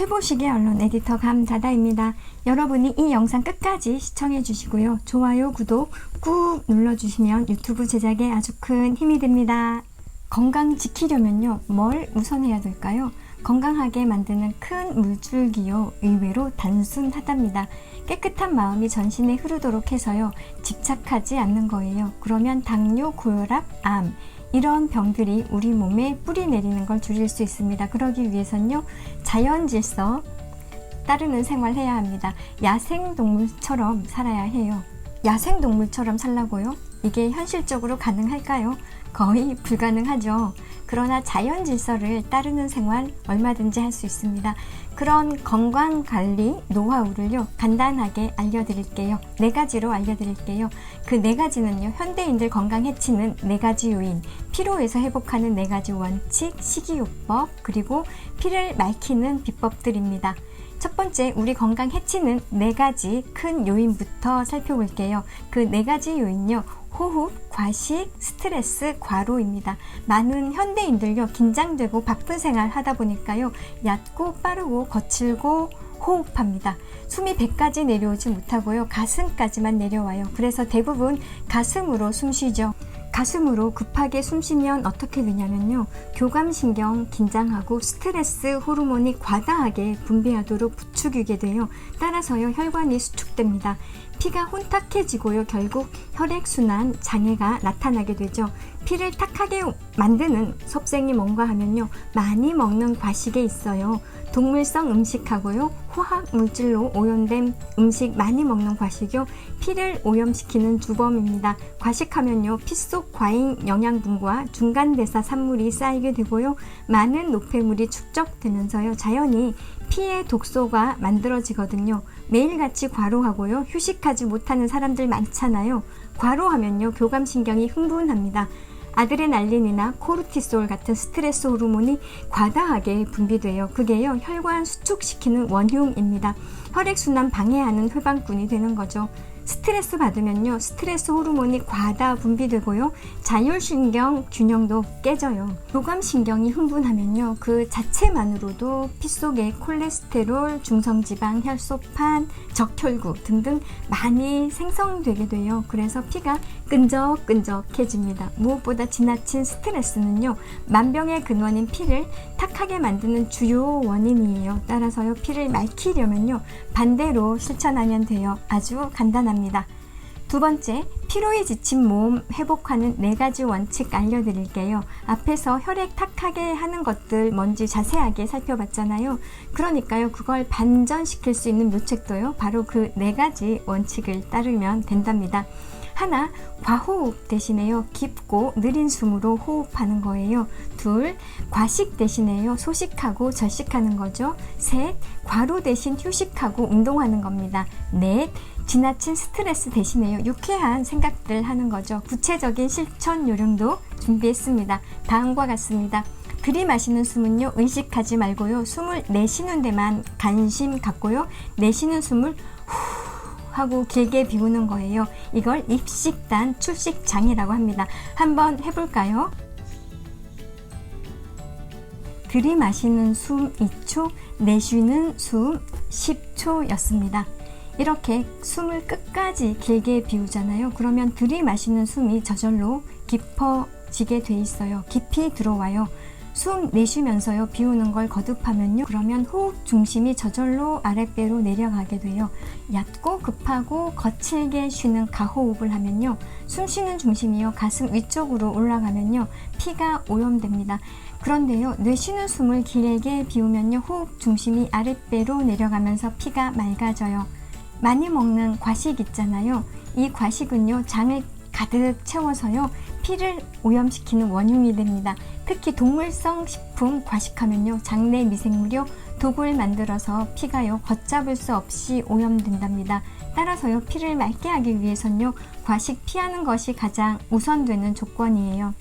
최보식의 언론 에디터 감자다입니다. 여러분이 이 영상 끝까지 시청해 주시고요. 좋아요, 구독 꾹 눌러주시면 유튜브 제작에 아주 큰 힘이 됩니다. 건강 지키려면요, 뭘 우선해야 될까요? 건강하게 만드는 큰 물줄기요, 의외로 단순하답니다. 깨끗한 마음이 전신에 흐르도록 해서요, 집착하지 않는 거예요. 그러면 당뇨, 고혈압, 암 이런 병들이 우리 몸에 뿌리 내리는 걸 줄일 수 있습니다. 그러기 위해선요, 자연 질서 따르는 생활 해야 합니다. 야생동물처럼 살아야 해요. 야생동물처럼 살라고요? 이게 현실적으로 가능할까요? 거의 불가능하죠. 그러나 자연 질서를 따르는 생활 얼마든지 할 수 있습니다. 그런 건강관리 노하우를요, 간단하게 알려드릴게요. 4가지로 알려드릴게요. 그 4가지는요, 현대인들 건강 해치는 4가지 요인, 피로에서 회복하는 4가지 원칙, 식이요법, 그리고 피를 맑히는 비법들입니다. 첫 번째, 우리 건강 해치는 4가지 큰 요인부터 살펴볼게요. 그 4가지 요인요, 호흡, 과식, 스트레스, 과로입니다. 많은 현대인들요, 긴장되고 바쁜 생활 하다 보니까요, 얕고 빠르고 거칠고 호흡합니다. 숨이 배까지 내려오지 못하고요, 가슴까지만 내려와요. 그래서 대부분 가슴으로 숨 쉬죠. 가슴으로 급하게 숨 쉬면 어떻게 되냐면요, 교감신경 긴장하고 스트레스 호르몬이 과다하게 분비하도록 부추기게 돼요. 따라서요, 혈관이 수축됩니다. 피가 혼탁해지고요, 결국 혈액순환 장애가 나타나게 되죠. 피를 탁하게 만드는 섭생이 뭔가 하면요, 많이 먹는 과식에 있어요. 동물성 음식하고요, 화학 물질로 오염된 음식 많이 먹는 과식이요, 피를 오염시키는 주범입니다. 과식하면요, 피 속 과잉 영양분과 중간대사 산물이 쌓이게 되고요, 많은 노폐물이 축적되면서요, 자연히 피의 독소가 만들어지거든요. 매일같이 과로하고요, 휴식하지 못하는 사람들 많잖아요. 과로하면요, 교감신경이 흥분합니다. 아드레날린이나 코르티솔 같은 스트레스 호르몬이 과다하게 분비돼요. 그게요, 혈관 수축시키는 원흉입니다. 혈액순환 방해하는 회방꾼이 되는 거죠. 스트레스 받으면요, 스트레스 호르몬이 과다 분비되고요, 자율신경 균형도 깨져요. 교감신경이 흥분하면요, 그 자체만으로도 피 속에 콜레스테롤, 중성지방, 혈소판, 적혈구 등등 많이 생성되게 돼요. 그래서 피가 끈적끈적해집니다. 무엇보다 지나친 스트레스는요, 만병의 근원인 피를 탁하게 만드는 주요 원인이에요. 따라서요, 피를 맑히려면요, 반대로 실천하면 돼요. 아주 간단합니다. 두 번째, 피로에 지친 몸 회복하는 4가지 원칙 알려드릴게요. 앞에서 혈액 탁하게 하는 것들 뭔지 자세하게 살펴봤잖아요. 그러니까요, 그걸 반전시킬 수 있는 묘책도요, 바로 그 4가지 원칙을 따르면 된답니다. 하나, 과호흡 대신에요, 깊고 느린 숨으로 호흡하는 거예요. 둘, 과식 대신에요, 소식하고 절식하는 거죠. 셋, 과로 대신 휴식하고 운동하는 겁니다. 넷, 지나친 스트레스 대신에요, 유쾌한 생각들 하는 거죠. 구체적인 실천 요령도 준비했습니다. 다음과 같습니다. 들이마시는 숨은요, 의식하지 말고요, 숨을 내쉬는 데만 관심 갖고요, 내쉬는 숨을 후 하고 길게 비우는 거예요. 이걸 입식단 출식 장애라고 합니다. 한번 해볼까요? 들이마시는 숨 2초, 내쉬는 숨 10초였습니다. 이렇게 숨을 끝까지 길게 비우잖아요. 그러면 들이마시는 숨이 저절로 깊어지게 돼 있어요. 깊이 들어와요. 숨 내쉬면서요, 비우는 걸 거듭하면요, 그러면 호흡 중심이 저절로 아랫배로 내려가게 돼요. 얕고 급하고 거칠게 쉬는 가호흡을 하면요, 숨 쉬는 중심이요, 가슴 위쪽으로 올라가면요, 피가 오염됩니다. 그런데요, 내쉬는 숨을 길게 비우면요, 호흡 중심이 아랫배로 내려가면서 피가 맑아져요. 많이 먹는 과식 있잖아요. 이 과식은요, 장을 가득 채워서요, 피를 오염시키는 원흉이 됩니다. 특히 동물성 식품 과식하면요, 장내 미생물이요, 독을 만들어서 피가요, 걷잡을 수 없이 오염된답니다. 따라서요, 피를 맑게 하기 위해선요, 과식 피하는 것이 가장 우선되는 조건이에요.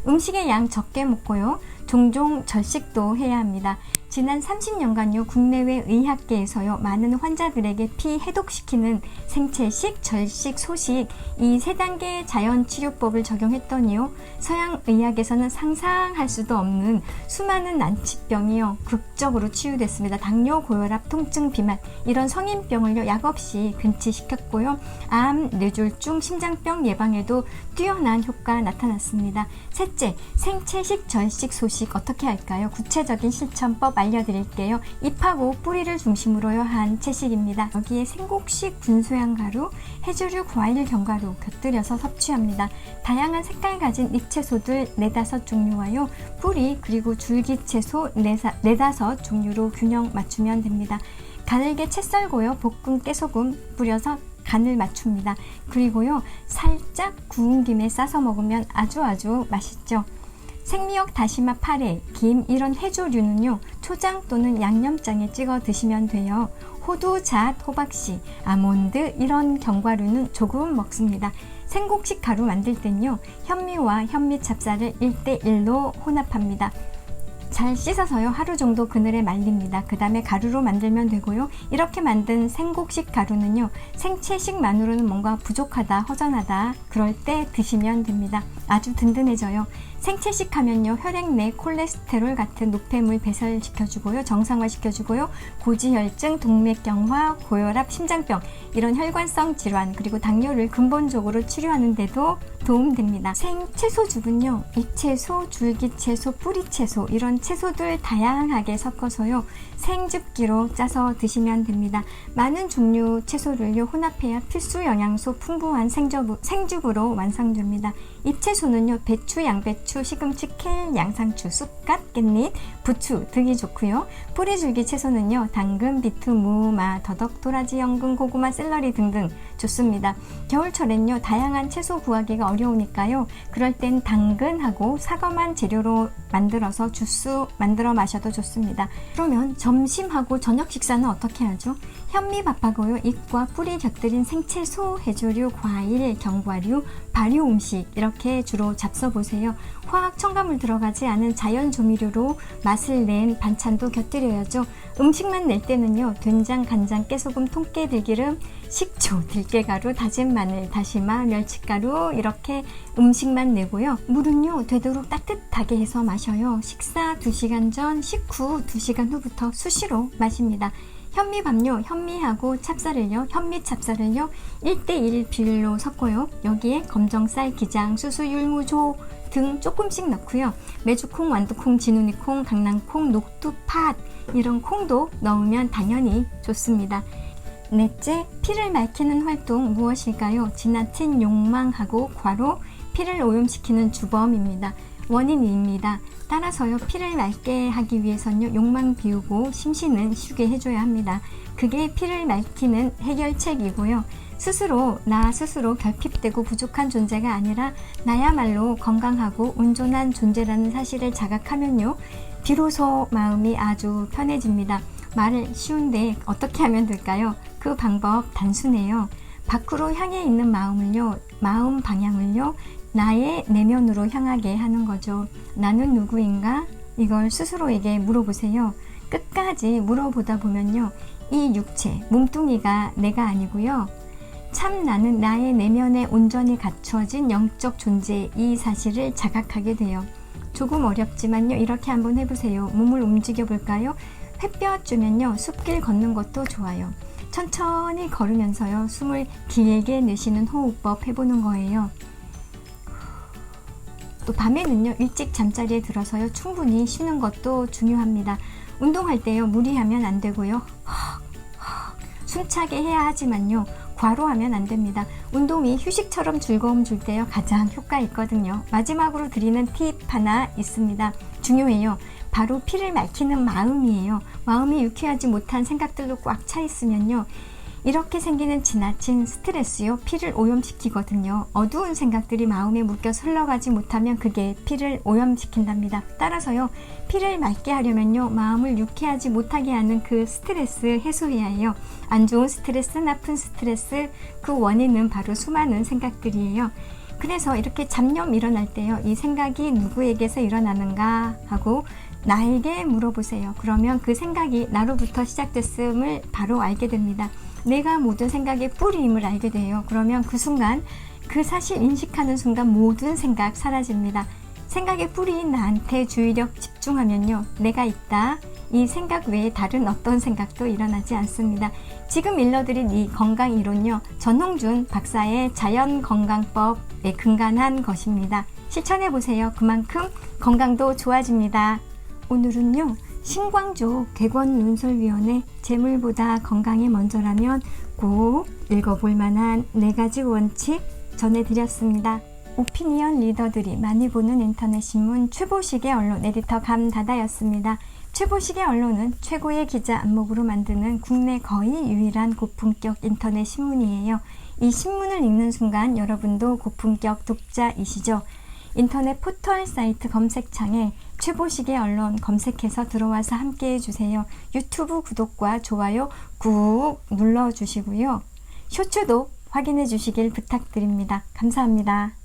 음식의 양 적게 먹고요, 종종 절식도 해야 합니다. 지난 30년간요, 국내외 의학계에서요, 많은 환자들에게 피 해독시키는 생채식, 절식, 소식 이 3단계 자연치료법을 적용했더니요, 서양 의학에서는 상상할 수도 없는 수많은 난치병이요, 극적으로 치유됐습니다. 당뇨, 고혈압, 통증, 비만 이런 성인병을요, 약 없이 근치시켰고요, 암, 뇌졸중, 심장병 예방에도 뛰어난 효과 나타났습니다. 셋째, 생채식, 절식, 소식 어떻게 할까요? 구체적인 실천법 알려드릴게요. 잎하고 뿌리를 중심으로 한 채식입니다. 여기에 생곡식 군소양 가루, 해조류 과일 견과류 곁들여서 섭취합니다. 다양한 색깔 가진 잎채소들 4-5종류와요, 뿌리 그리고 줄기채소 4-5 종류로 균형 맞추면 됩니다. 가늘게 채 썰고요, 볶은 깨소금 뿌려서 간을 맞춥니다. 그리고요, 살짝 구운 김에 싸서 먹으면 아주 맛있죠. 생미역, 다시마, 파래, 김 이런 해조류는요, 초장 또는 양념장에 찍어 드시면 돼요. 호두, 잣, 호박씨, 아몬드 이런 견과류는 조금 먹습니다. 생곡식 가루 만들 땐요, 현미와 현미찹쌀을 1:1로 혼합합니다. 잘 씻어서요, 하루 정도 그늘에 말립니다. 그 다음에 가루로 만들면 되고요. 이렇게 만든 생곡식 가루는요, 생채식만으로는 뭔가 부족하다, 허전하다 그럴 때 드시면 됩니다. 아주 든든해져요. 생채식 하면요, 혈액 내 콜레스테롤 같은 노폐물 배설시켜주고요, 정상화시켜주고요, 고지혈증, 동맥경화, 고혈압, 심장병 이런 혈관성 질환 그리고 당뇨를 근본적으로 치료하는 데도 도움됩니다. 생채소죽은요, 잎채소, 줄기채소, 뿌리채소 이런 채소들 다양하게 섞어서요, 생즙기로 짜서 드시면 됩니다. 많은 종류 채소를요, 혼합해야 필수 영양소 풍부한 생죽으로 완성됩니다. 잎채소는요, 배추, 양배추, 시금치, 켈, 양상추, 쑥갓, 깻잎, 부추 등이 좋고요. 뿌리줄기 채소는요, 당근, 비트, 무, 마, 더덕, 도라지, 연근, 고구마, 샐러리 등등 좋습니다. 겨울철엔요, 다양한 채소 구하기가 어려우니까요, 그럴 땐 당근하고 사과만 재료로 만들어서 주스 만들어 마셔도 좋습니다. 그러면 점심하고 저녁 식사는 어떻게 하죠? 현미밥하고요, 잎과 뿌리 곁들인 생채소, 해조류, 과일, 견과류, 발효 음식 이렇게 주로 잡숴보세요. 화학 첨가물 들어가지 않은 자연 조미료로 맛을 낸 반찬도 곁들여야죠. 음식만 낼 때는요, 된장, 간장, 깨소금, 통깨, 들기름, 식초, 들깨가루, 다진 마늘, 다시마, 멸치가루 이렇게 음식만 내고요. 물은요, 되도록 따뜻하게 해서 마셔요. 식사 2시간 전, 식후 2시간 후부터 수시로 마십니다. 현미밥요, 현미하고 찹쌀을요, 현미찹쌀을요 1:1 비율로 섞고요, 여기에 검정쌀, 기장, 수수, 율무조 등 조금씩 넣고요, 메주콩, 완두콩, 진우니콩, 강낭콩, 녹두, 팥 이런 콩도 넣으면 당연히 좋습니다. 넷째, 피를 맑히는 활동 무엇일까요? 지나친 욕망하고 과로, 피를 오염시키는 주범입니다. 원인입니다. 따라서요, 피를 맑게 하기 위해서는요, 욕망 비우고 심신은 쉬게 해줘야 합니다. 그게 피를 맑히는 해결책이고요. 나 스스로 결핍되고 부족한 존재가 아니라 나야말로 건강하고 온전한 존재라는 사실을 자각하면요, 비로소 마음이 아주 편해집니다. 말을 쉬운데 어떻게 하면 될까요? 그 방법 단순해요. 밖으로 향해 있는 마음 방향을요, 나의 내면으로 향하게 하는 거죠. 나는 누구인가? 이걸 스스로에게 물어보세요. 끝까지 물어보다 보면요, 이 육체, 몸뚱이가 내가 아니고요, 참 나는 나의 내면에 온전히 갖춰진 영적 존재, 이 사실을 자각하게 돼요. 조금 어렵지만요, 이렇게 한번 해보세요. 몸을 움직여 볼까요? 햇볕 쬐면요, 숲길 걷는 것도 좋아요. 천천히 걸으면서요, 숨을 길게 내쉬는 호흡법 해보는 거예요. 또 밤에는요, 일찍 잠자리에 들어서요, 충분히 쉬는 것도 중요합니다. 운동할 때요, 무리하면 안 되고요, 숨차게 해야 하지만요, 과로하면 안 됩니다. 운동이 휴식처럼 즐거움 줄 때요, 가장 효과 있거든요. 마지막으로 드리는 팁 하나 있습니다. 중요해요. 바로 피를 맑히는 마음이에요. 마음이 유쾌하지 못한 생각들로 꽉 차 있으면요, 이렇게 생기는 지나친 스트레스요, 피를 오염시키거든요. 어두운 생각들이 마음에 묶여서 흘러가지 못하면 그게 피를 오염시킨답니다. 따라서요, 피를 맑게 하려면요, 마음을 유쾌하지 못하게 하는 그 스트레스 해소해야 해요. 안 좋은 스트레스, 나쁜 스트레스, 그 원인은 바로 수많은 생각들이에요. 그래서 이렇게 잡념 일어날 때요. 이 생각이 누구에게서 일어나는가 하고 나에게 물어보세요. 그러면 그 생각이 나로부터 시작됐음을 바로 알게 됩니다. 내가 모든 생각의 뿌리임을 알게 돼요. 그러면 그 순간 그 사실 인식하는 순간 모든 생각 사라집니다. 생각의 뿌리인 나한테 주의력 집중하면요. 내가 있다. 이 생각 외에 다른 어떤 생각도 일어나지 않습니다. 지금 일러드린 이 건강이론요. 전홍준 박사의 자연건강법에 근간한 것입니다. 실천해보세요. 그만큼 건강도 좋아집니다. 오늘은요. 신광조 객원논설위원회 재물보다 건강이 먼저라면 꼭 읽어볼 만한 4가지 원칙 전해드렸습니다. 오피니언 리더들이 많이 보는 인터넷 신문 최보식의 언론 에디터 감다다였습니다. 최보식의 언론은 최고의 기자 안목으로 만드는 국내 거의 유일한 고품격 인터넷 신문이에요. 이 신문을 읽는 순간 여러분도 고품격 독자이시죠? 인터넷 포털 사이트 검색창에 최보식의 언론 검색해서 들어와서 함께 해주세요. 유튜브 구독과 좋아요 꾹 눌러주시고요. 쇼츠도 확인해 주시길 부탁드립니다. 감사합니다.